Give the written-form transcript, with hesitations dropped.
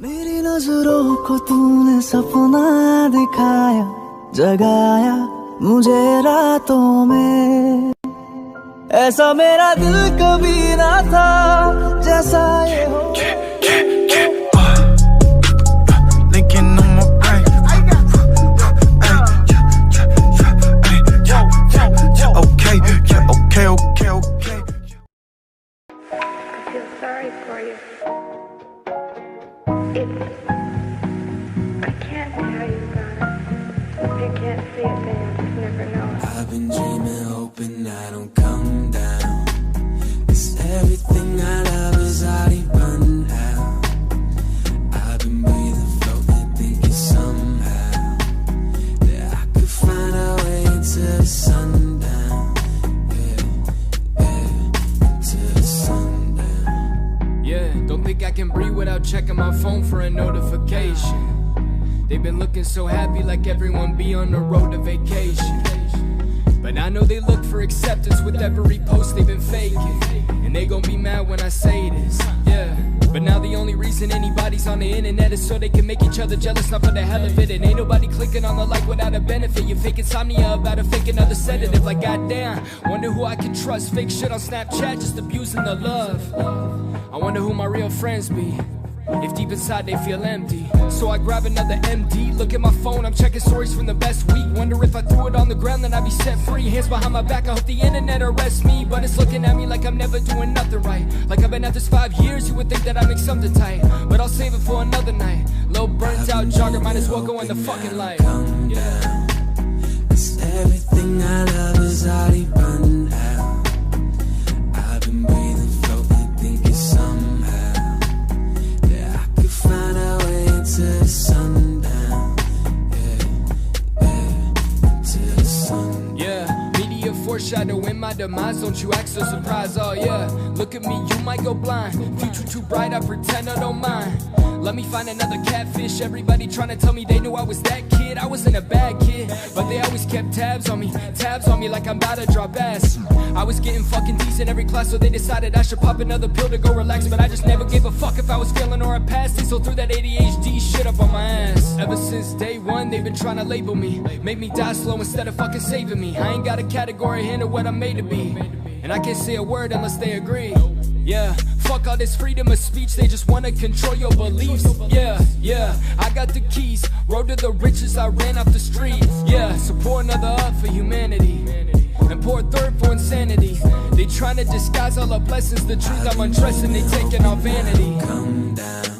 मेरी नजरों को तूने सपना दिखाया, जगाया मुझे रातों में। ऐसा मेरा दिल कभी ना था, जैसा ये हो। Sorry for you. I can't tell you about it. If you can't see it, then you'll just never know it. I've been dreaming, hoping I don't come down. 'Cause everything I love is already run out. I've been breathing, floating, thinking somehow that I could find a way into the sundown. Yeah, into the sundown. Yeah, don't think I can breathe without checking my phone for a notification. They've been looking so happy like everyone be on the road to vacation. But I know they look for acceptance with every post they've been faking. And they gon' be mad when I say this, yeah. But now the only reason anybody's on the internet is so they can make each other jealous, not for the hell of it. And ain't nobody clicking on the like without a benefit. You fake insomnia about a fake another sedative. Like goddamn, wonder who I can trust. Fake shit on Snapchat, just abusing the love. I wonder who my real friends be, if deep inside they feel empty. So I grab another MD, look at my phone, I'm checking stories from the best week. Wonder if I threw it on the ground then I'd be set free. Hands behind my back, I hope the internet arrests me. But it's looking at me like I'm never doing nothing right. Like I've been at this 5 years, you would think that I make something tight. But I'll save it for another night. Little burnt out jogger, might as well go in the fucking light. Yeah. 'Cause everything I love is already run out. I've been breathing, floating, thinking somehow that I could find a way into the sundown. Into the sundown. Yeah, media foreshadowing my demise. Don't you act so surprised, oh yeah. Look at me, you might go blind. Future too bright, I pretend I don't mind. Let me find another catfish. Everybody trying to tell me they knew I was that kid. I wasn't a bad kid, but they always kept tabs on me like I'm about to drop ass. I was getting fucking decent every class, so they decided I should pop another pill to go relax. But I just never gave a fuck if I was failing or I passed it, so threw that ADHD shit up on my ass. Ever since day one, they've been trying to label me, make me die slow instead of fucking saving me. I ain't got a category hint of what I'm made to be, and I can't say a word unless they agree. Yeah, fuck all this freedom of speech, they just wanna control your beliefs. Yeah, I got the keys, road to the riches, I ran off the street. Yeah, so pour another up for humanity, and pour a third for insanity. They trying to disguise all the blessings, the truth I'm undressing, they taking our vanity. Come down.